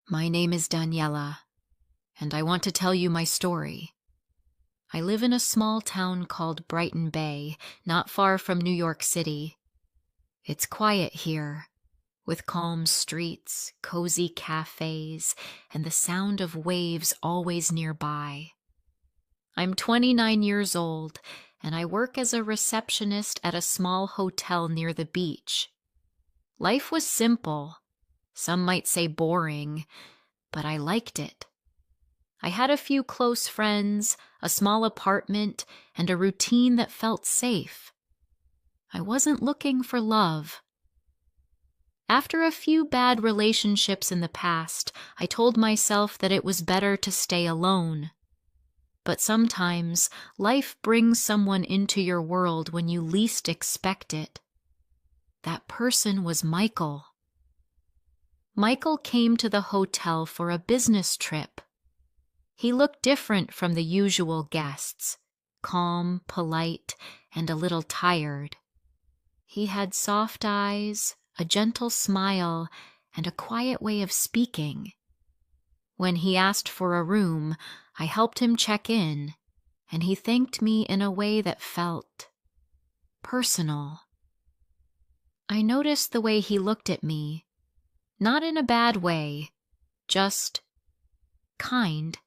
My name is Daniela, and I want to tell you my story. I live in a small town called Brighton Bay, not far from New York City. It's quiet here, with calm streets, cozy cafes, and the sound of waves always nearby. I'm 29 years old, and I work as a receptionist at a small hotel near the beach. Life was simple. Some might say boring, but I liked it. I had a few close friends, a small apartment, and a routine that felt safe. I wasn't looking for love. After a few bad relationships in the past, I told myself that it was better to stay alone. But sometimes life brings someone into your world when you least expect it. That person was Michael. Michael came to the hotel for a business trip. He looked different from the usual guests, calm, polite, and a little tired. He had soft eyes, a gentle smile, and a quiet way of speaking. When he asked for a room, I helped him check in, and he thanked me in a way that felt personal. I noticed the way he looked at me, not in a bad way, just kind.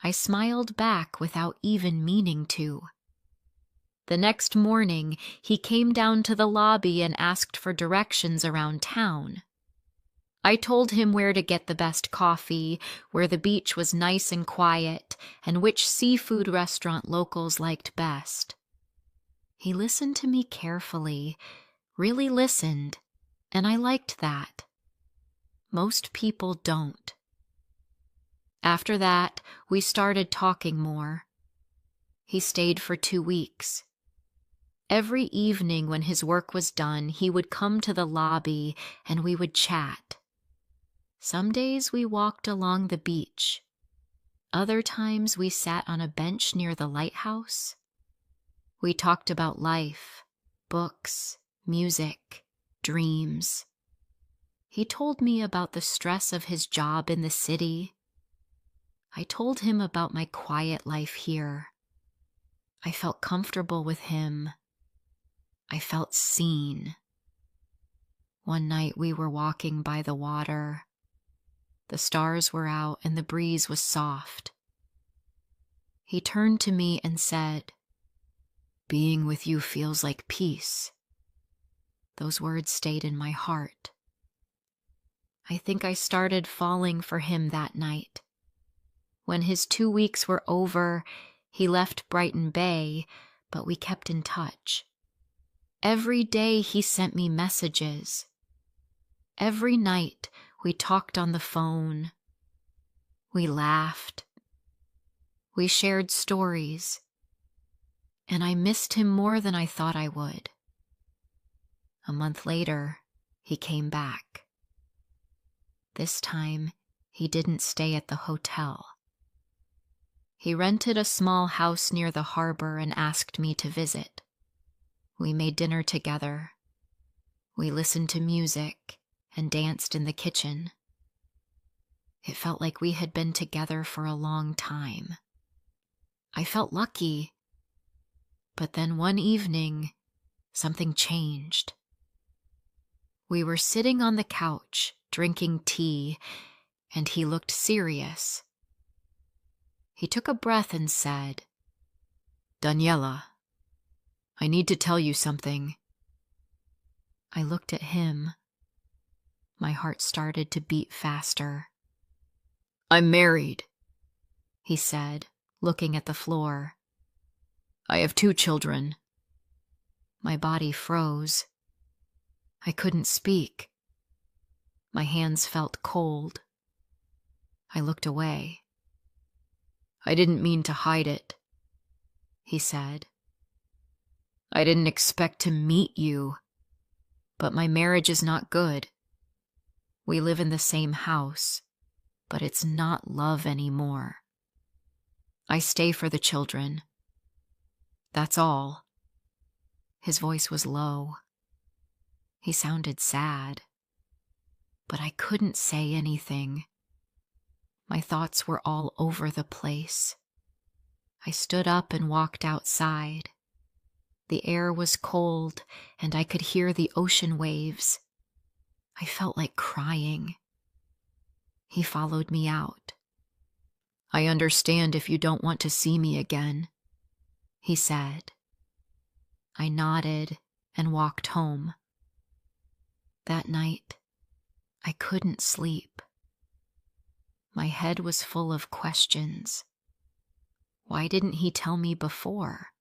I smiled back without even meaning to. The next morning, he came down to the lobby and asked for directions around town. I told him where to get the best coffee, where the beach was nice and quiet, and which seafood restaurant locals liked best. He listened to me carefully, really listened, and I liked that. Most people don't. After that, we started talking more. He stayed for 2 weeks. Every evening when his work was done, he would come to the lobby and we would chat. Some days we walked along the beach. Other times we sat on a bench near the lighthouse. We talked about life, books, music, dreams. He told me about the stress of his job in the city. I told him about my quiet life here. I felt comfortable with him. I felt seen. One night we were walking by the water. The stars were out and the breeze was soft. He turned to me and said, "Being with you feels like peace." Those words stayed in my heart. I think I started falling for him that night. When his 2 weeks were over, he left Brighton Bay, but we kept in touch. Every day he sent me messages. Every night we talked on the phone. We laughed. We shared stories. And I missed him more than I thought I would. A month later, he came back. This time, he didn't stay at the hotel. He rented a small house near the harbor and asked me to visit. We made dinner together. We listened to music and danced in the kitchen. It felt like we had been together for a long time. I felt lucky. But then one evening, something changed. We were sitting on the couch, drinking tea, and he looked serious. He took a breath and said, "Daniela, I need to tell you something." I looked at him. My heart started to beat faster. "I'm married," he said, looking at the floor. "I have 2 children." My body froze. I couldn't speak. My hands felt cold. I looked away. "I didn't mean to hide it," he said. "I didn't expect to meet you, but my marriage is not good. We live in the same house, but it's not love anymore. I stay for the children. That's all." His voice was low. He sounded sad. but I couldn't say anything. My thoughts were all over the place. I stood up and walked outside. The air was cold, and I could hear the ocean waves. I felt like crying. He followed me out. "I understand if you don't want to see me again," he said. I nodded and walked home. That night, I couldn't sleep. My head was full of questions. Why didn't he tell me before?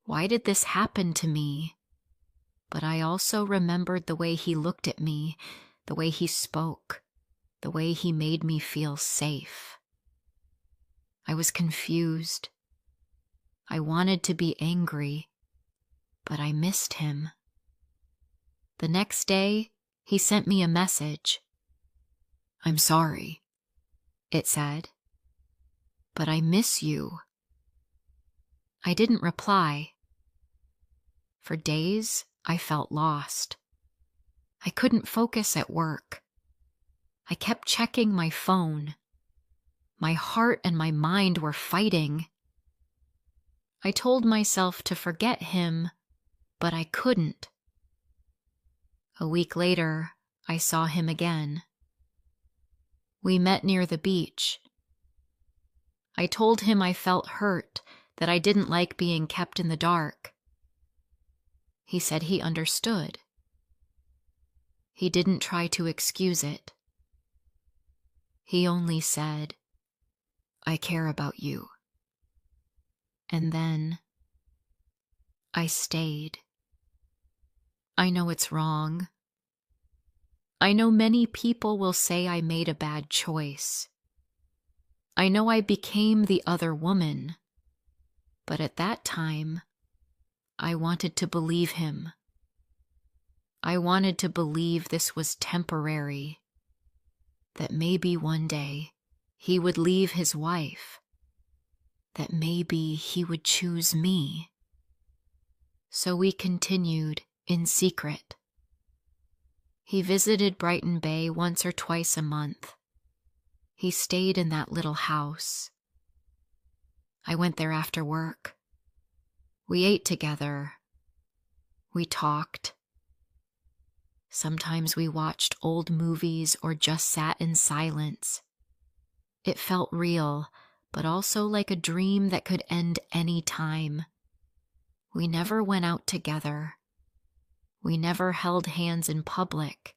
Why did this happen to me? But I also remembered the way he looked at me, the way he spoke, the way he made me feel safe. I was confused. I wanted to be angry, but I missed him. The next day, he sent me a message. "I'm sorry," it said, "but I miss you." I didn't reply. For days, I felt lost. I couldn't focus at work. I kept checking my phone. My heart and my mind were fighting. I told myself to forget him, but I couldn't. A week later, I saw him again. We met near the beach. I told him I felt hurt, that I didn't like being kept in the dark. He said he understood. He didn't try to excuse it. He only said, "I care about you." And then I stayed. I know it's wrong. I know many people will say I made a bad choice. I know I became the other woman. But at that time, I wanted to believe him. I wanted to believe this was temporary, that maybe one day he would leave his wife, that maybe he would choose me. So we continued in secret. He visited Brighton Bay once or twice a month. He stayed in that little house. I went there after work. We ate together. We talked. Sometimes we watched old movies or just sat in silence. It felt real, but also like a dream that could end any time. We never went out together. We never held hands in public.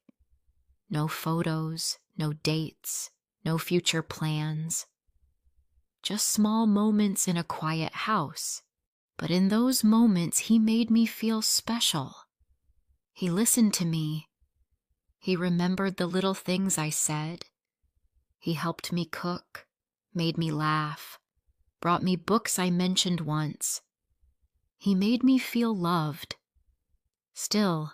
No photos, no dates, no future plans. Just small moments in a quiet house. But in those moments, he made me feel special. He listened to me. He remembered the little things I said. He helped me cook, made me laugh, brought me books I mentioned once. He made me feel loved. Still,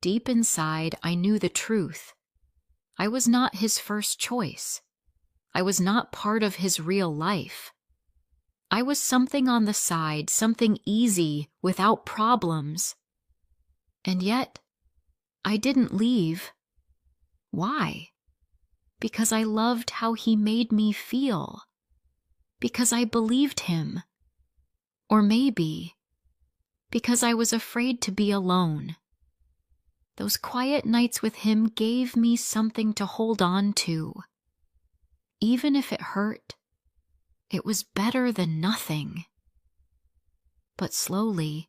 deep inside, I knew the truth. I was not his first choice. I was not part of his real life. I was something on the side, something easy, without problems. And yet, I didn't leave. Why? Because I loved how he made me feel. Because I believed him. Or maybe, because I was afraid to be alone. Those quiet nights with him gave me something to hold on to. Even if it hurt, it was better than nothing. But slowly,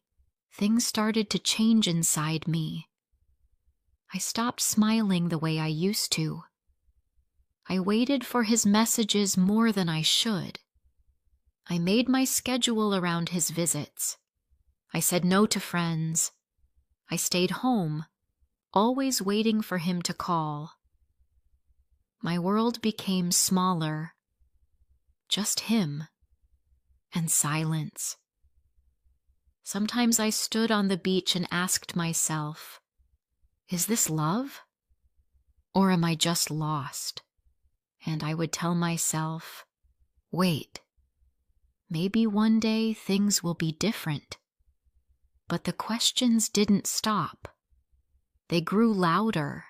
things started to change inside me. I stopped smiling the way I used to. I waited for his messages more than I should. I made my schedule around his visits. I said no to friends. I stayed home, always waiting for him to call. My world became smaller. Just him and silence. Sometimes I stood on the beach and asked myself, is this love? Or am I just lost? And I would tell myself, wait, maybe one day things will be different. But the questions didn't stop. They grew louder.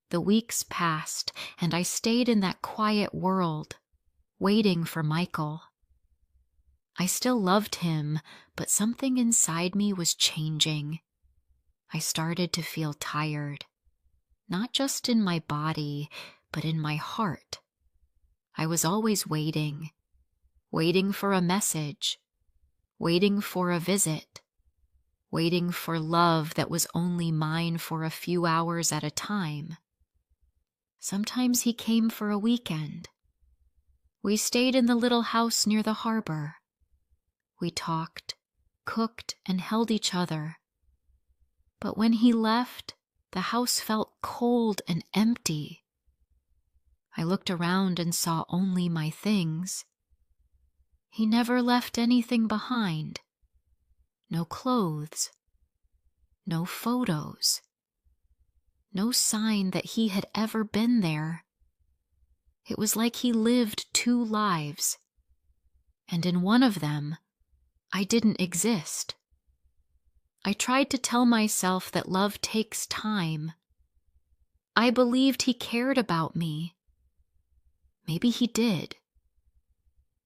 The weeks passed, and I stayed in that quiet world, waiting for Michael. I still loved him, but something inside me was changing. I started to feel tired, not just in my body, but in my heart. I was always waiting, waiting for a message, waiting for a visit, waiting for love that was only mine for a few hours at a time. Sometimes he came for a weekend. We stayed in the little house near the harbor. We talked, cooked, and held each other. But when he left, the house felt cold and empty. I looked around and saw only my things. He never left anything behind. No clothes, no photos, no sign that he had ever been there. It was like he lived two lives, and in one of them, I didn't exist. I tried to tell myself that love takes time. I believed he cared about me. Maybe he did.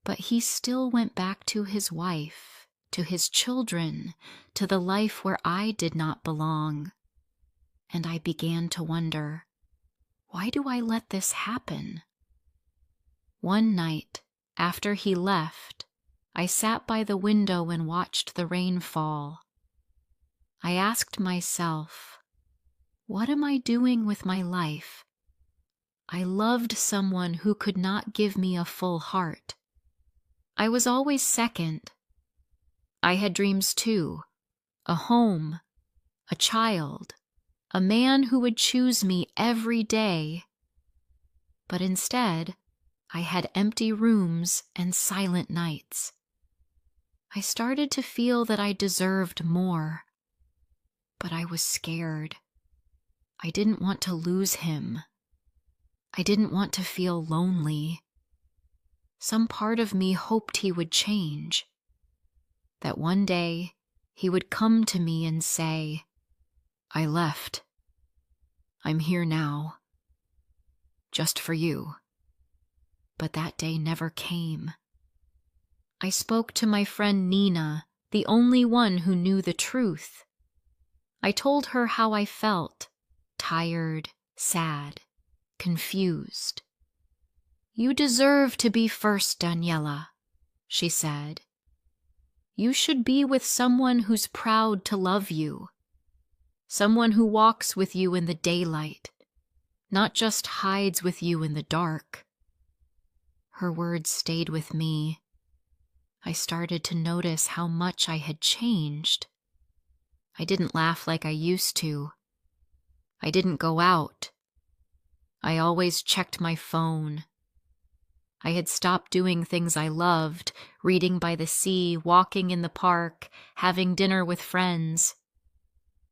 But he still went back to his wife, to his children, to the life where I did not belong. And I began to wonder, why do I let this happen? One night, after he left, I sat by the window and watched the rain fall. I asked myself, what am I doing with my life? I loved someone who could not give me a full heart. I was always second. I had dreams too, a home, a child, a man who would choose me every day. But instead, I had empty rooms and silent nights. I started to feel that I deserved more, but I was scared. I didn't want to lose him. I didn't want to feel lonely. Some part of me hoped he would change, that one day he would come to me and say, I left. I'm here now, just for you. But that day never came. I spoke to my friend Nina, the only one who knew the truth. I told her how I felt, tired, sad, confused. You deserve to be first, Daniela, she said. You should be with someone who's proud to love you, someone who walks with you in the daylight, not just hides with you in the dark. Her words stayed with me. I started to notice how much I had changed. I didn't laugh like I used to. I didn't go out. I always checked my phone. I had stopped doing things I loved, reading by the sea, walking in the park, having dinner with friends.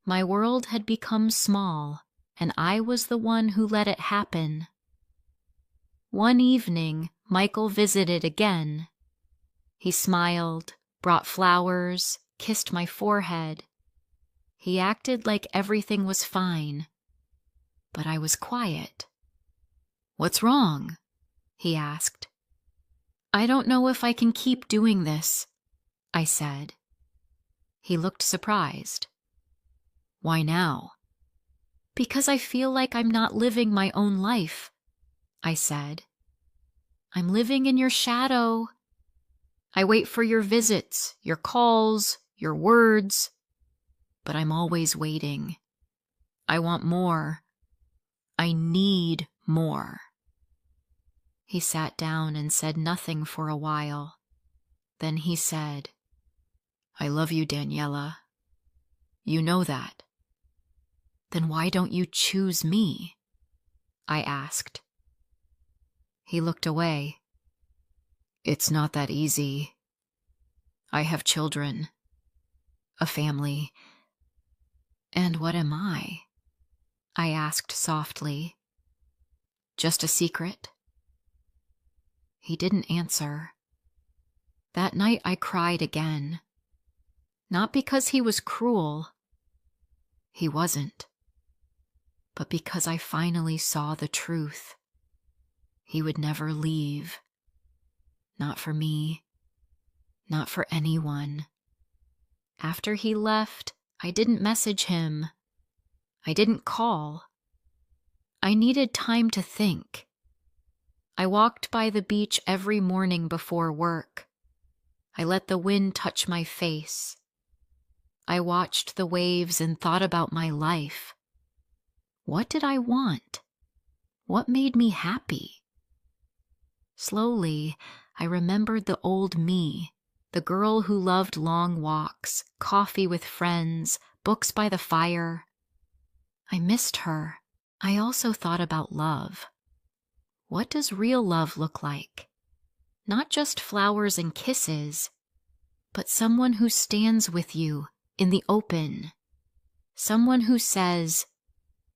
My world had become small, and I was the one who let it happen. One evening, Michael visited again. He smiled, brought flowers, kissed my forehead. He acted like everything was fine, but I was quiet. What's wrong? He asked. I don't know if I can keep doing this, I said. He looked surprised. Why now? Because I feel like I'm not living my own life, I said. I'm living in your shadow. I wait for your visits, your calls, your words, but I'm always waiting. I want more. I need more. He sat down and said nothing for a while. Then he said, I love you, Daniela. You know that. Then why don't you choose me? I asked. He looked away. It's not that easy. I have children, a family. And what am I? I asked softly. Just a secret? He didn't answer. That night I cried again. Not because he was cruel. He wasn't. but because I finally saw the truth. He would never leave. Not for me. Not for anyone. After he left, I didn't message him. I didn't call. I needed time to think. I walked by the beach every morning before work. I let the wind touch my face. I watched the waves and thought about my life. What did I want? What made me happy? Slowly, I remembered the old me, the girl who loved long walks, coffee with friends, books by the fire. I missed her. I also thought about love. What does real love look like? Not just flowers and kisses, but someone who stands with you in the open. Someone who says,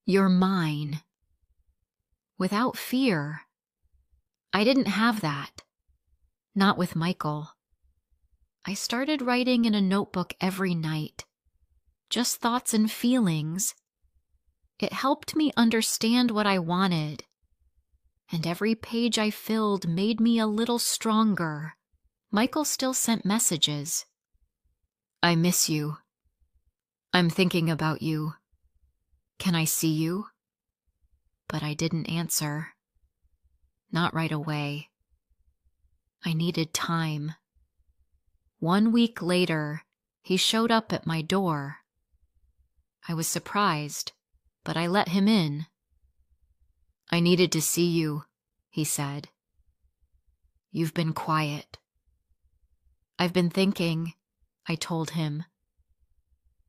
"You're mine," without fear. I didn't have that. Not with Michael. I started writing in a notebook every night. Just thoughts and feelings. It helped me understand what I wanted. And every page I filled made me a little stronger. Michael still sent messages. "I miss you. I'm thinking about you. Can I see you?" But I didn't answer. Not right away. I needed time. 1 week later, he showed up at my door. I was surprised, but I let him in. "I needed to see you," he said. "You've been quiet." "I've been thinking," I told him.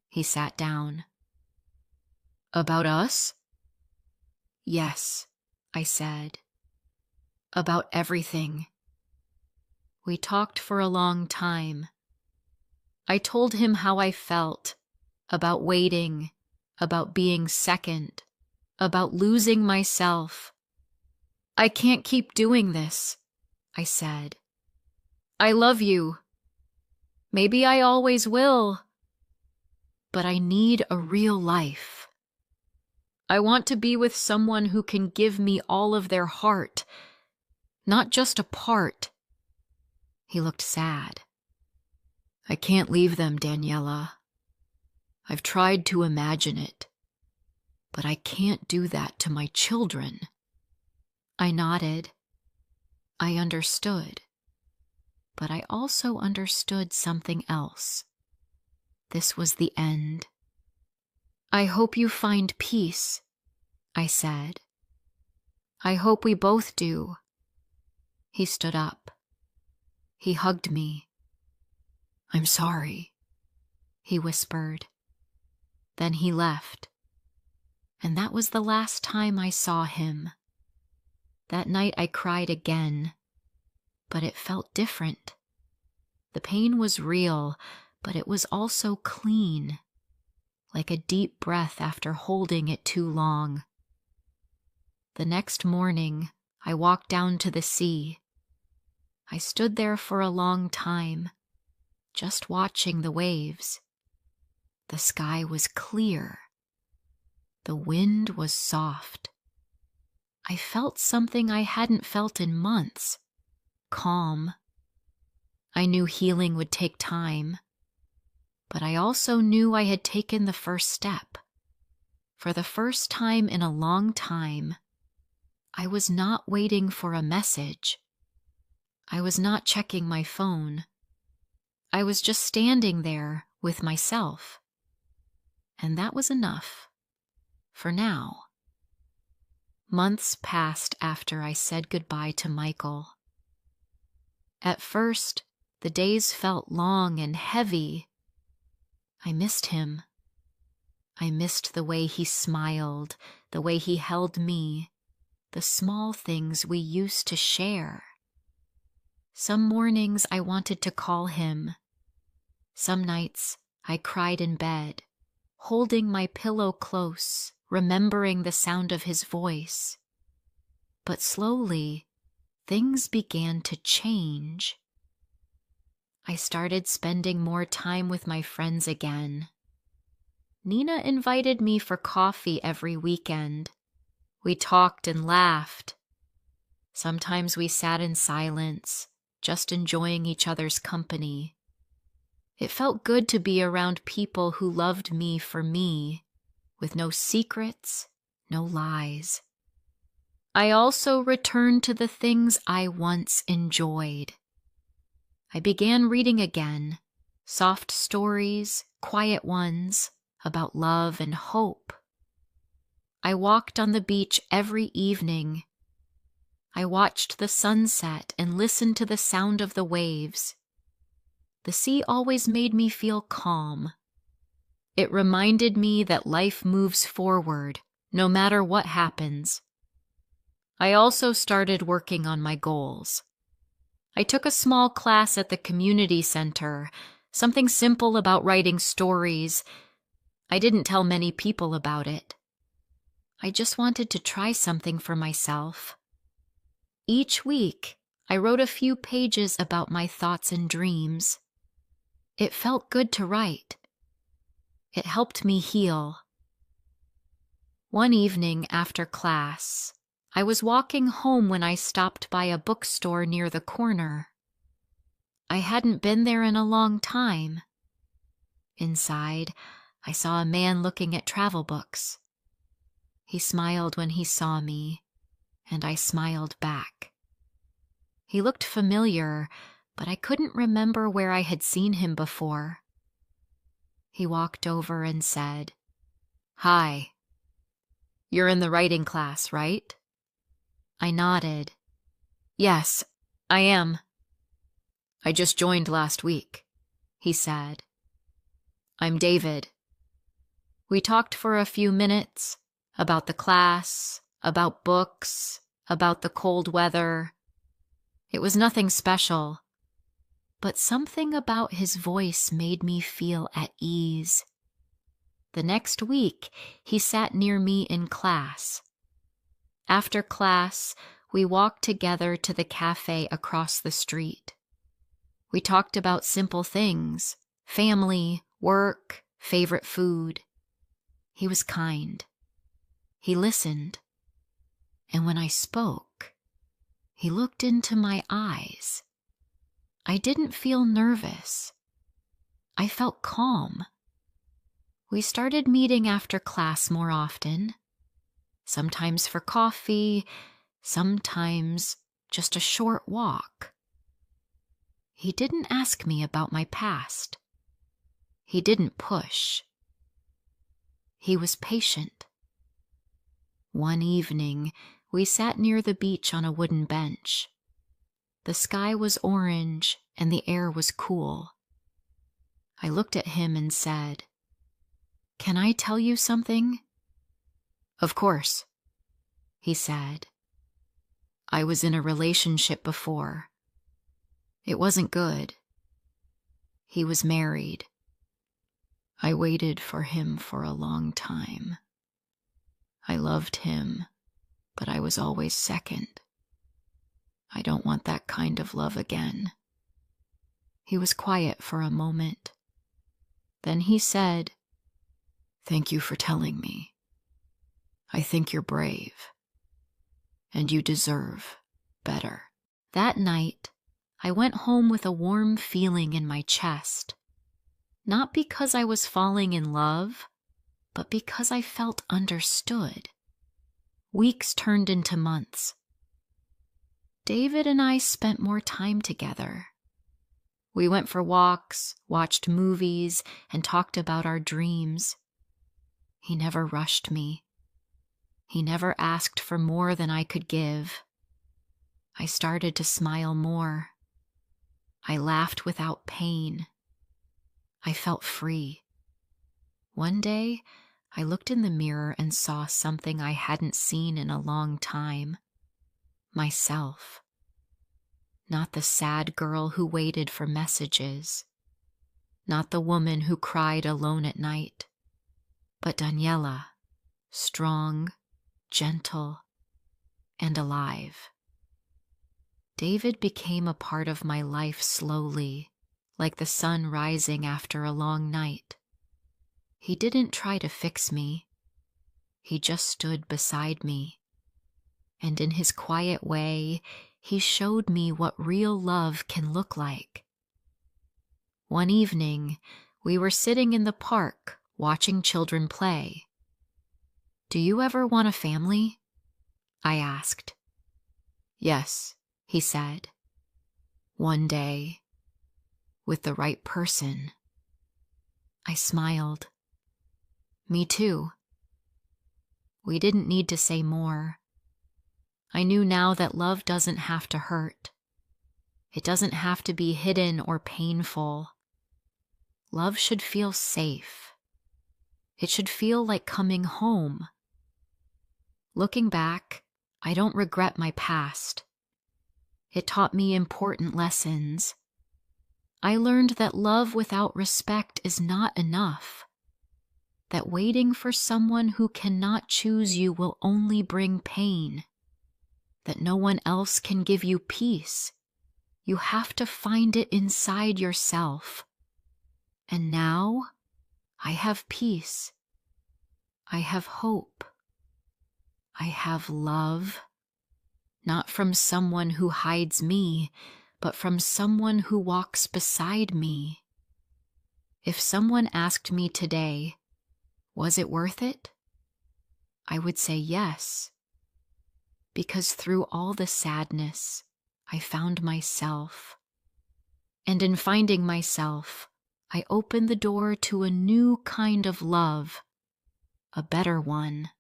He sat down. "About us?" "Yes," I said. "About everything." We talked for a long time. I told him how I felt, about waiting, about being second, about losing myself. "I can't keep doing this," I said. "I love you. Maybe I always will. But I need a real life. I want to be with someone who can give me all of their heart, not just a part." He looked sad. "I can't leave them, Daniela. I've tried to imagine it, but I can't do that to my children." I nodded. I understood. But I also understood something else. This was the end. "I hope you find peace," I said. "I hope we both do." He stood up. He hugged me. "I'm sorry," he whispered. Then he left. And that was the last time I saw him. That night I cried again, but it felt different. The pain was real, but it was also clean, like a deep breath after holding it too long. The next morning, I walked down to the sea. I stood there for a long time, just watching the waves. The sky was clear. The wind was soft. I felt something I hadn't felt in months. Calm. I knew healing would take time, but I also knew I had taken the first step. For the first time in a long time, I was not waiting for a message. I was not checking my phone. I was just standing there with myself. And that was enough. For now. Months passed after I said goodbye to Michael. At first, the days felt long and heavy. I missed him. I missed the way he smiled, the way he held me, the small things we used to share. Some mornings I wanted to call him. Some nights I cried in bed, holding my pillow close, remembering the sound of his voice. But slowly, things began to change. I started spending more time with my friends again. Nina invited me for coffee every weekend. We talked and laughed. Sometimes we sat in silence, just enjoying each other's company. It felt good to be around people who loved me for me, with no secrets, no lies. I also returned to the things I once enjoyed. I began reading again, soft stories, quiet ones, about love and hope. I walked on the beach every evening. I watched the sunset and listened to the sound of the waves. The sea always made me feel calm. It reminded me that life moves forward, no matter what happens. I also started working on my goals. I took a small class at the community center, something simple about writing stories. I didn't tell many people about it. I just wanted to try something for myself. Each week, I wrote a few pages about my thoughts and dreams. It felt good to write. It helped me heal. One evening after class, I was walking home when I stopped by a bookstore near the corner. I hadn't been there in a long time. Inside, I saw a man looking at travel books. He smiled when he saw me, and I smiled back. He looked familiar, but I couldn't remember where I had seen him before. He walked over and said, "Hi. You're in the writing class, right?" I nodded. "Yes, I am." "I just joined last week," he said. "I'm David." We talked for a few minutes about the class, about books, about the cold weather. It was nothing special, but something about his voice made me feel at ease. The next week, he sat near me in class. After class, we walked together to the cafe across the street. We talked about simple things, family, work, favorite food. He was kind. He listened. And when I spoke, he looked into my eyes. I didn't feel nervous. I felt calm. We started meeting after class more often, sometimes for coffee, sometimes just a short walk. He didn't ask me about my past. He didn't push. He was patient. One evening, we sat near the beach on a wooden bench. The sky was orange and the air was cool. I looked at him and said, "Can I tell you something?" "Of course," he said. "I was in a relationship before. It wasn't good. He was married. I waited for him for a long time. I loved him, but I was always second. I don't want that kind of love again." He was quiet for a moment. Then he said, "Thank you for telling me. I think you're brave, and you deserve better." That night, I went home with a warm feeling in my chest. Not because I was falling in love, but because I felt understood. Weeks turned into months. David and I spent more time together. We went for walks, watched movies, and talked about our dreams. He never rushed me. He never asked for more than I could give. I started to smile more. I laughed without pain. I felt free. One day, I looked in the mirror and saw something I hadn't seen in a long time. Myself. Not the sad girl who waited for messages. Not the woman who cried alone at night. But Daniela, strong, gentle, and alive. David became a part of my life slowly, like the sun rising after a long night. He didn't try to fix me. He just stood beside me, and in his quiet way, he showed me what real love can look like. One evening, we were sitting in the park watching children play. "Do you ever want a family?" I asked. "Yes," he said. "One day, with the right person." I smiled. "Me too." We didn't need to say more. I knew now that love doesn't have to hurt. It doesn't have to be hidden or painful. Love should feel safe. It should feel like coming home. Looking back, I don't regret my past. It taught me important lessons. I learned that love without respect is not enough. That waiting for someone who cannot choose you will only bring pain. That no one else can give you peace. You have to find it inside yourself. And now, I have peace. I have hope. I have love. Not from someone who hides me, but from someone who walks beside me. If someone asked me today, was it worth it? I would say yes. Because through all the sadness, I found myself. And in finding myself, I opened the door to a new kind of love, a better one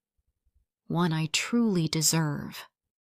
I truly deserve.